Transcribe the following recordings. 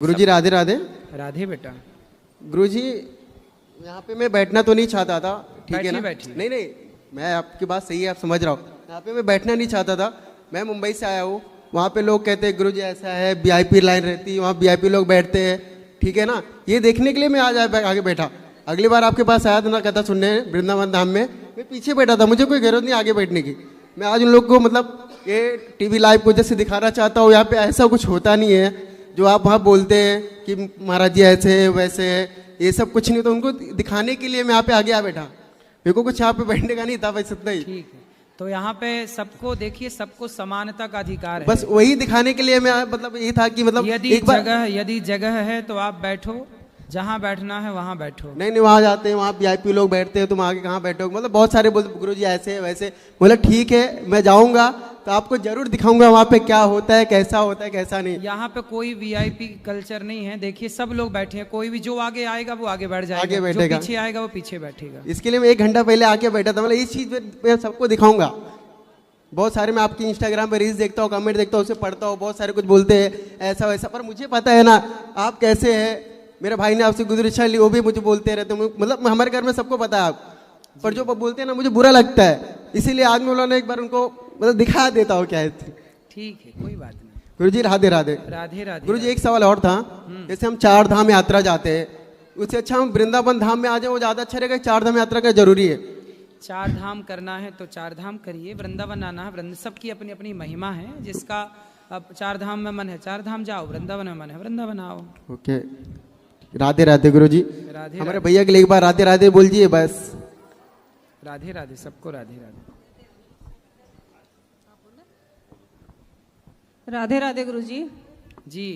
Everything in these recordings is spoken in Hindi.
गुरुजी राधे राधे। राधे बेटा। गुरुजी यहाँ पे मैं बैठना तो नहीं चाहता था, ठीक है ना? बैठी। नहीं नहीं, मैं आपकी बात सही है, आप समझ रहा हूँ। यहाँ पे मैं बैठना नहीं चाहता था। मैं मुंबई से आया हूँ, वहाँ पे लोग कहते हैं गुरुजी ऐसा है, वीआईपी लाइन रहती है, वहाँ वीआईपी लोग बैठते हैं, ठीक है ना? ये देखने के लिए मैं आज आगे बैठा। अगली बार आपके पास आया था ना कथा सुनने वृंदावन धाम में, मैं पीछे बैठा था, मुझे कोई जरूरत नहीं आगे बैठने की। मैं आज उन लोग को मतलब ये टीवी लाइव को जैसे दिखाना चाहता हूँ, यहाँ पे ऐसा कुछ होता नहीं है जो आप वहाँ बोलते हैं कि महाराज जी ऐसे है वैसे है, ये सब कुछ नहीं। तो उनको दिखाने के लिए मैं यहाँ पे आगे आ बैठा, मेरे को कुछ यहाँ पे बैठने का नहीं था, बस इतना ही। ठीक है, तो यहाँ पे सबको देखिए, सबको समानता का अधिकार है। बस वही दिखाने के लिए मैं मतलब ये था कि मतलब यदि जगह है तो आप बैठो, जहाँ बैठना है वहाँ बैठो। नहीं, वहाँ जाते हैं, वहाँ वीआईपी लोग बैठते हैं, तुम आगे कहाँ बैठोगे? मतलब बहुत सारे बोलते गुरुजी ऐसे है वैसे। बोला ठीक है, मैं जाऊँगा तो आपको जरूर दिखाऊंगा वहाँ पे क्या होता है, कैसा होता है, कैसा नहीं। यहाँ पे कोई वीआईपी कल्चर नहीं है। देखिए सब लोग बैठे हैं, कोई भी जो आगे आएगा वो आगे बैठ जाएगा, आगे बैठेगा, जो पीछे आएगा वो पीछे बैठेगा। इसके लिए मैं 1 घंटा पहले आके बैठा था, मतलब इस चीज़ पे सबको दिखाऊंगा। बहुत सारे मैं आपकी इंस्टाग्राम पे रील्स देखता हूँ, कमेंट देखता हूँ, उसे पढ़ता हूँ, बहुत सारे कुछ बोलते हैं ऐसा वैसा, पर मुझे पता है ना आप कैसे है। मेरे भाई ने आपसे गुरु दीक्षा ली, वो भी मुझे बोलते रहते हैं, मतलब हमारे घर में सबको पता है आप, पर जो बोलते हैं ना मुझे बुरा लगता है, इसीलिए आज मैं उन्होंने एक बार उनको मतलब दिखा देता हूँ क्या है। ठीक है, कोई बात नहीं। गुरुजी राधे राधे। राधे राधे। गुरुजी एक सवाल और था, जैसे हम 4 धाम यात्रा जाते हैं, उससे अच्छा हम वृंदावन धाम में आ जाए, वो ज्यादा अच्छा रहेगा। 4 धाम यात्रा का जरूरी है? 4 धाम करना है तो 4 धाम करिए, वृंदावन आना है, सबकी अपनी अपनी महिमा है। जिसका अब 4 धाम में मन है 4 धाम जाओ, वृंदावन में मन है वृंदावन आओ। ओके, राधे राधे गुरुजी। राधे हमारे भैया के लिए एक बार राधे राधे बोल दिए बस। राधे राधे, सबको राधे राधे। राधे राधे गुरुजी। जी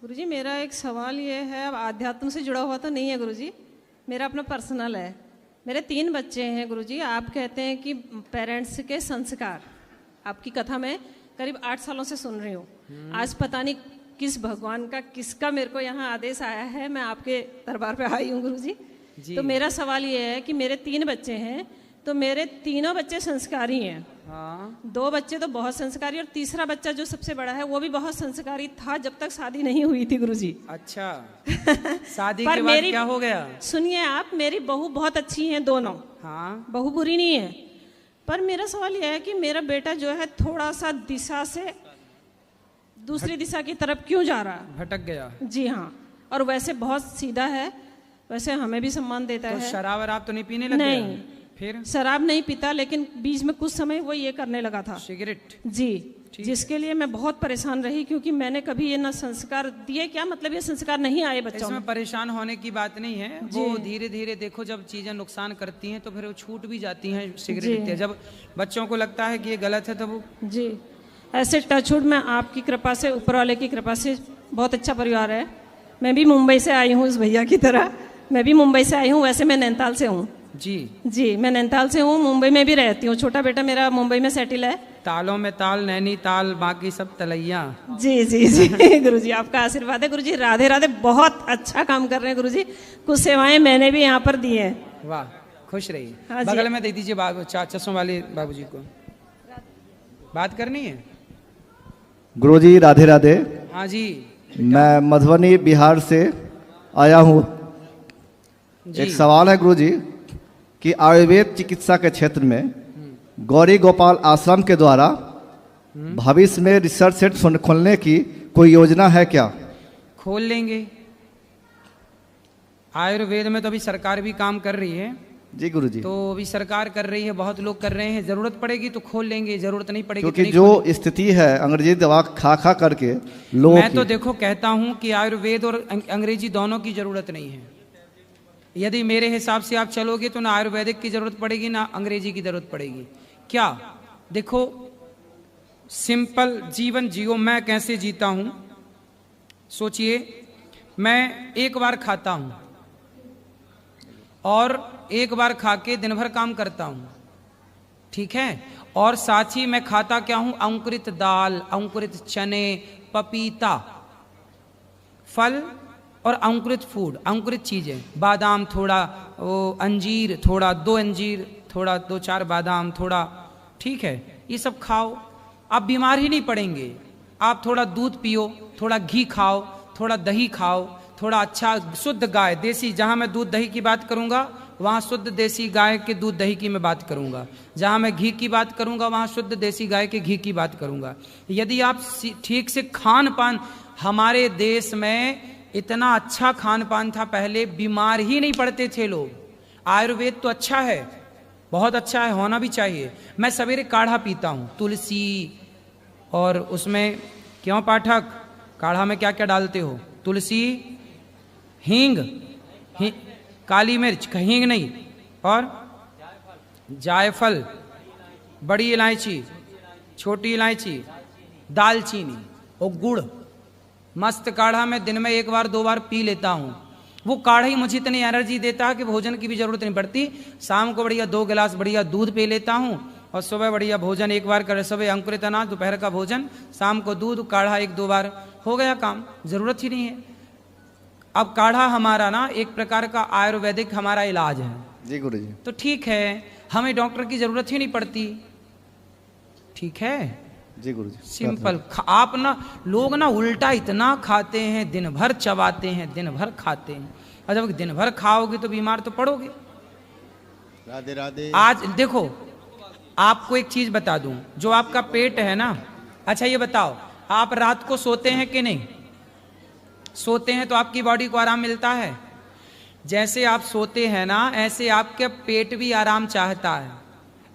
गुरुजी, मेरा एक सवाल ये है, अब आध्यात्म से जुड़ा हुआ तो नहीं है गुरुजी, मेरा अपना पर्सनल है। मेरे 3 बच्चे हैं गुरुजी। आप कहते हैं कि पेरेंट्स के संस्कार, आपकी कथा में करीब 8 सालों से सुन रही हूँ। आज पता नहीं किस भगवान का, किसका मेरे को यहाँ आदेश आया है, मैं आपके दरबार पे आई हूँ गुरुजी। तो मेरा सवाल ये है कि मेरे 3 बच्चे हैं, तो मेरे तीनों बच्चे संस्कारी हैं। हाँ। 2 बच्चे तो बहुत संस्कारी, और तीसरा बच्चा जो सबसे बड़ा है वो भी बहुत संस्कारी था जब तक शादी नहीं हुई थी गुरुजी। अच्छा। शादी के बाद क्या हो गया? सुनिए आप, मेरी बहू बहुत अच्छी हैं दोनों। हाँ। बहू बुरी नहीं है, पर मेरा सवाल यह है कि मेरा बेटा जो है थोड़ा सा दिशा से दूसरी दिशा की तरफ क्यों जा रहा है? भटक गया। जी हाँ, और वैसे बहुत सीधा है, वैसे हमें भी सम्मान देता तो है। शराब वराब तो नहीं पीने लग नहीं, गया? फिर शराब नहीं पीता, लेकिन बीच में कुछ समय वो ये करने लगा था, सिगरेट। जी, जिसके लिए मैं बहुत परेशान रही, क्योंकि मैंने कभी ये ना संस्कार दिए, क्या मतलब ये संस्कार नहीं आए बच्चों में। इसमें परेशान होने की बात नहीं है, वो धीरे धीरे देखो, जब चीजें नुकसान करती हैं तो फिर वो छूट भी जाती हैं। सिगरेट जब बच्चों को लगता है कि ये गलत है तो वो जी, ऐसे टचवुड में आपकी कृपा से, ऊपर वाले की कृपा से बहुत अच्छा परिवार है। मैं भी मुंबई से आई हूँ, उस भैया की तरह मैं भी मुंबई से आई हूँ। वैसे मैं नैनीताल से हूँ। जी, मैं नैनीताल से हूँ, मुंबई में भी रहती हूँ। छोटा बेटा मेरा मुंबई में सेटिल है। तालों में ताल, नैनीताल, बाकी सब तलैया। जी जी जी। गुरुजी आपका आशीर्वाद है गुरुजी। राधे राधे, बहुत अच्छा काम कर रहे हैं गुरुजी। कुछ सेवाएं मैंने भी यहाँ पर दी है। वाह, खुश रहिए। हाँ, बगल में दे दीजिए चश्मों वाले बाबूजी को बात करनी है। गुरुजी राधे राधे। हाँ जी। मैं मधुबनी बिहार से आया हूँ। एक सवाल है गुरुजी कि आयुर्वेद चिकित्सा के क्षेत्र में गौरी गोपाल आश्रम के द्वारा भविष्य में रिसर्च सेंटर खोलने की कोई योजना है क्या? खोल लेंगे। आयुर्वेद में तो अभी सरकार भी काम कर रही है। जी गुरुजी। तो अभी सरकार कर रही है, बहुत लोग कर रहे हैं। जरूरत पड़ेगी तो खोल लेंगे, जरूरत नहीं पड़ेगी क्योंकि जो स्थिति है अंग्रेजी दवा खा खा करके लोग, मैं तो देखो कहता हूं कि आयुर्वेद और अंग्रेजी दोनों की जरूरत नहीं है। यदि मेरे हिसाब से आप चलोगे तो ना आयुर्वेदिक की जरूरत पड़ेगी ना अंग्रेजी की जरूरत पड़ेगी। क्या देखो, सिंपल जीवन जियो। मैं कैसे जीता हूं सोचिए। मैं एक बार खाता हूं और एक बार खा के दिन भर काम करता हूं, ठीक है। और साथ ही मैं खाता क्या हूं? अंकुरित दाल, अंकुरित चने, पपीता, फल और अंकुरित फूड, अंकुरित चीजें, बादाम थोड़ा, वो अंजीर थोड़ा, 2 अंजीर थोड़ा, 2-4 बादाम थोड़ा, ठीक है। ये सब खाओ, आप बीमार ही नहीं पड़ेंगे। आप थोड़ा दूध पियो, थोड़ा घी खाओ, थोड़ा दही खाओ, थोड़ा अच्छा शुद्ध गाय देसी, जहाँ मैं दूध दही की बात करूँगा वहाँ शुद्ध देसी गाय के दूध दही की मैं बात करूँगा, जहाँ मैं घी की बात करूँगा वहाँ शुद्ध देसी गाय के घी की बात करूँगा। यदि आप ठीक से खान पान, हमारे देश में इतना अच्छा खान पान था पहले, बीमार ही नहीं पड़ते थे लोग। आयुर्वेद तो अच्छा है, बहुत अच्छा है, होना भी चाहिए। मैं सवेरे काढ़ा पीता हूँ, तुलसी, और उसमें क्यों पाठक, काढ़ा में क्या क्या डालते हो? तुलसी, हींग, काली मिर्च, हींग नहीं, और जायफल, बड़ी इलायची, छोटी इलायची, दालचीनी और गुड़। मस्त काढ़ा मैं दिन में 1 बार 2 बार पी लेता हूँ। वो काढ़ा ही मुझे इतनी एनर्जी देता है कि भोजन की भी जरूरत नहीं पड़ती। शाम को बढ़िया 2 गिलास बढ़िया दूध पी लेता हूँ, और सुबह बढ़िया भोजन 1 बार कर, सुबह अंकुरित अनाज, दोपहर का भोजन, शाम को दूध, काढ़ा 1-2 बार, हो गया काम, जरूरत ही नहीं है। अब काढ़ा हमारा ना एक प्रकार का आयुर्वेदिक हमारा इलाज है जी गुरु जी। तो ठीक है, हमें डॉक्टर की जरूरत ही नहीं पड़ती। ठीक है जी गुरु जी। सिंपल। आप ना, लोग ना उल्टा इतना खाते हैं, दिन भर चबाते हैं, दिन भर खाते हैं, और जब दिन भर खाओगे तो बीमार तो पड़ोगे। राधे राधे। आज देखो, आपको एक चीज बता दूं, जो आपका पेट है ना, अच्छा ये बताओ, आप रात को सोते हैं कि नहीं? सोते हैं तो आपकी बॉडी को आराम मिलता है। जैसे आप सोते हैं ना, ऐसे आपके पेट भी आराम चाहता है।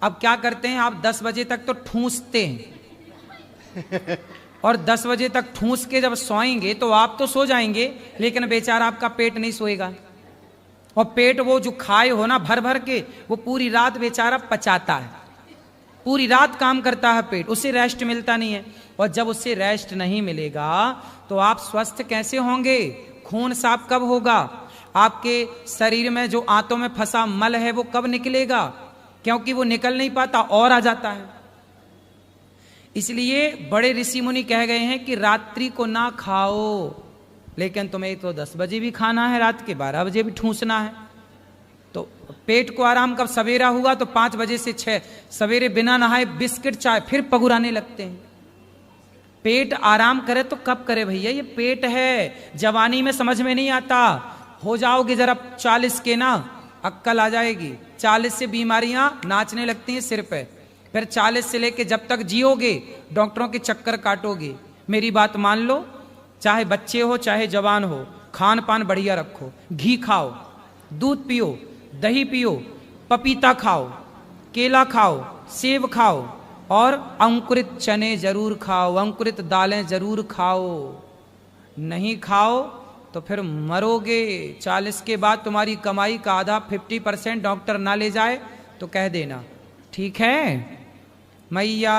अब क्या करते हैं आप, 10 बजे तक तो ठूंसते हैं और 10 बजे तक ठूंस के जब सोएंगे तो आप तो सो जाएंगे, लेकिन बेचारा आपका पेट नहीं सोएगा। और पेट वो जो खाए हो ना भर भर के, वो पूरी रात बेचारा पचाता है, पूरी रात काम करता है पेट, उससे रेस्ट मिलता नहीं है। और जब उससे रेस्ट नहीं मिलेगा तो आप स्वस्थ कैसे होंगे? खून साफ कब होगा? आपके शरीर में जो आंतों में फंसा मल है वो कब निकलेगा? क्योंकि वो निकल नहीं पाता और आ जाता है। इसलिए बड़े ऋषि मुनि कह गए हैं कि रात्रि को ना खाओ, लेकिन तुम्हें तो 10 बजे भी खाना है, रात के 12 बजे भी ठूंसना है। तो पेट को आराम कब? सवेरा हुआ तो 5 बजे से 6, सवेरे बिना नहाए बिस्किट चाय फिर पगुराने लगते हैं। पेट आराम करे तो कब करे भैया? ये पेट है, जवानी में समझ में नहीं आता, हो जाओगे जरा 40 के ना, अक्कल आ जाएगी। 40 से बीमारियां नाचने लगती हैं सिर पे, फिर 40 से लेके जब तक जियोगे डॉक्टरों के चक्कर काटोगे। मेरी बात मान लो, चाहे बच्चे हो चाहे जवान हो, खान पान बढ़िया रखो, घी खाओ, दूध पियो, दही पियो, पपीता खाओ, केला खाओ, सेब खाओ, और अंकुरित चने जरूर खाओ, अंकुरित दालें जरूर खाओ। नहीं खाओ तो फिर मरोगे। 40 के बाद तुम्हारी कमाई का आधा 50% डॉक्टर ना ले जाए तो कह देना, ठीक है? मैया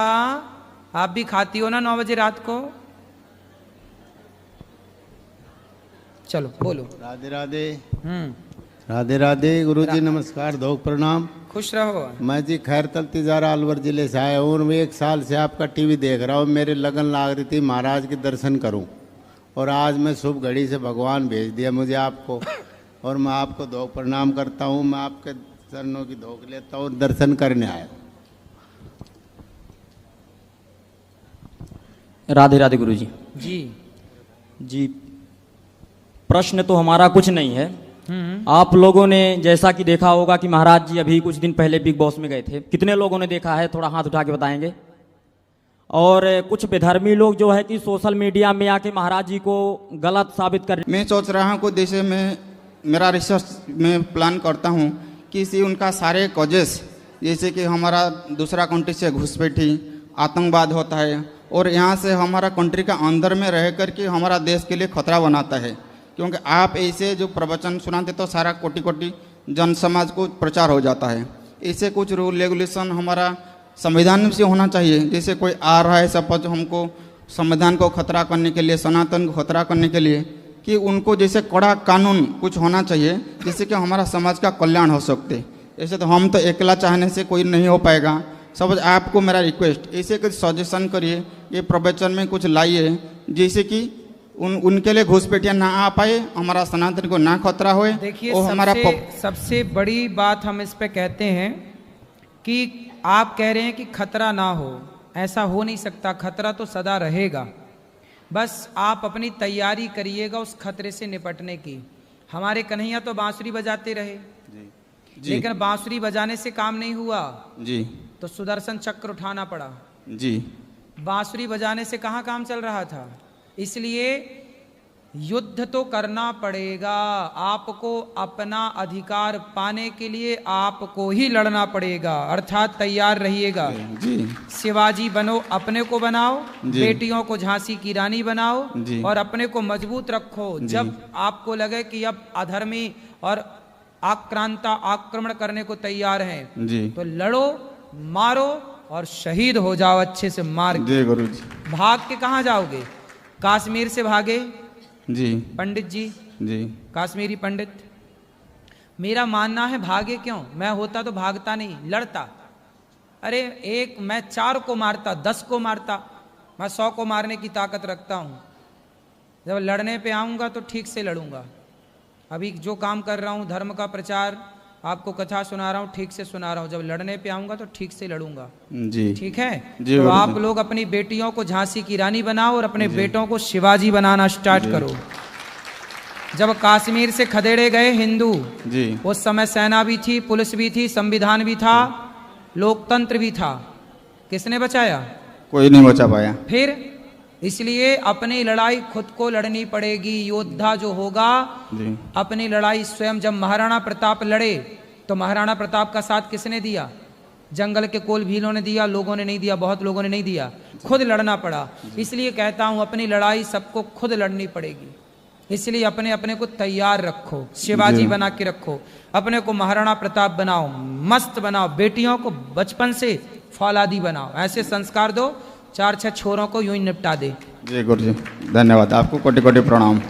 आप भी खाती हो ना 9 बजे रात को? चलो बोलो। राधे राधे। राधे राधे गुरुजी, नमस्कार, धोक प्रणाम, खुश रहो। मैं जी खैरतल तिजारा अलवर जिले से आया हूँ और मैं 1 साल से आपका टीवी देख रहा हूँ। मेरे लगन लाग रही थी महाराज के दर्शन करूँ, और आज मैं शुभ घड़ी से भगवान भेज दिया मुझे आपको, और मैं आपको धोक प्रणाम करता हूँ। मैं आपके चरणों की धोक लेता हूँ, दर्शन करने आया। राधे राधे गुरुजी। जी जी, प्रश्न तो हमारा कुछ नहीं है। आप लोगों ने जैसा कि देखा होगा कि महाराज जी अभी कुछ दिन पहले बिग बॉस में गए थे। कितने लोगों ने देखा है? थोड़ा हाथ उठा के बताएंगे। और कुछ बेधर्मी लोग जो है कि सोशल मीडिया में आके महाराज जी को गलत साबित कर। मैं सोच रहा हूँ कि जैसे मैं मेरा रिसर्च में प्लान करता हूँ कि इसी उनका सारे कॉजेस, जैसे कि हमारा दूसरा कंट्री से घुसपैठी, आतंकवाद होता है, और यहाँ से हमारा कंट्री का अंदर में रह कर के हमारा देश के लिए खतरा बनाता है। क्योंकि आप ऐसे जो प्रवचन सुनाते तो सारा कोटि कोटि जन समाज को प्रचार हो जाता है। ऐसे कुछ रूल रेगुलेशन हमारा संविधान से होना चाहिए। जैसे कोई आ रहा है सपोज हमको संविधान को खतरा करने के लिए, सनातन को खतरा करने के लिए, कि उनको जैसे कड़ा कानून कुछ होना चाहिए जिससे कि हमारा समाज का कल्याण हो सकते। ऐसे तो हम तो अकेला चाहने से कोई नहीं हो पाएगा। सब आपको मेरा रिक्वेस्ट, ऐसे कुछ सजेशन करिए, ये प्रवचन में कुछ लाइए जिससे कि उनके लिए घुसपैठियां ना आ पाए, हमारा सनातन को ना खतरा होए। देखिए, हमारा सबसे बड़ी बात हम इस पे कहते हैं कि आप कह रहे हैं कि खतरा ना हो, ऐसा हो नहीं सकता। खतरा तो सदा रहेगा। बस आप अपनी तैयारी करिएगा उस खतरे से निपटने की। हमारे कन्हैया तो बांसुरी बजाते रहे, जी लेकिन बांसुरी बजाने से काम नहीं हुआ, जी तो सुदर्शन चक्र उठाना पड़ा। जी बांसुरी बजाने से कहाँ काम चल रहा था। इसलिए युद्ध तो करना पड़ेगा। आपको अपना अधिकार पाने के लिए आपको ही लड़ना पड़ेगा, अर्थात तैयार रहिएगा। जी शिवाजी बनो, अपने को बनाओ, जी। बेटियों को झांसी की रानी बनाओ जी। और अपने को मजबूत रखो। जब आपको लगे कि अब अधर्मी और आक्रांता आक्रमण करने को तैयार हैं, जी तो लड़ो, मारो और शहीद हो जाओ अच्छे से मार के। जी गुरु जी। भाग के कहाँ जाओगे? कश्मीर से भागे जी पंडित जी, जी कश्मीरी पंडित। मेरा मानना है भागे क्यों? मैं होता तो भागता नहीं, लड़ता। अरे एक मैं 4 को मारता, 10 को मारता, मैं 100 को मारने की ताकत रखता हूँ। जब लड़ने पे आऊँगा तो ठीक से लड़ूंगा। अभी जो काम कर रहा हूँ, धर्म का प्रचार, आपको कथा सुना रहा हूँ, ठीक से सुना रहा हूँ। जब लड़ने पे आऊँगा तो ठीक से लड़ूंगा। जी ठीक है? जी तो गुरु आप जी। लोग अपनी बेटियों को झांसी की रानी बनाओ और अपने बेटों को शिवाजी बनाना स्टार्ट करो। जब कश्मीर से खदेड़े गए हिंदू, जी उस समय सेना भी थी, पुलिस भी थी, संविधान भी था, लोकतंत्र भी था। किसने बचाया? कोई नहीं बचा पाया। फिर इसलिए अपनी लड़ाई खुद को लड़नी पड़ेगी। योद्धा जो होगा जी अपनी लड़ाई स्वयं। जब महाराणा प्रताप लड़े तो महाराणा प्रताप का साथ किसने दिया? जंगल के कोल भीलों ने दिया, लोगों ने नहीं दिया, बहुत लोगों ने नहीं दिया, खुद लड़ना पड़ा। इसलिए कहता हूं अपनी लड़ाई सबको खुद लड़नी पड़ेगी। इसलिए अपने अपने को तैयार रखो, शिवाजी बना के रखो, अपने को महाराणा प्रताप बनाओ, मस्त बनाओ, बेटियों को बचपन से फौलादी बनाओ। ऐसे संस्कार दो 4-6 छोरों को यूं ही निपटा दे। जी गुरु जी, धन्यवाद आपको, कोटि कोटि प्रणाम।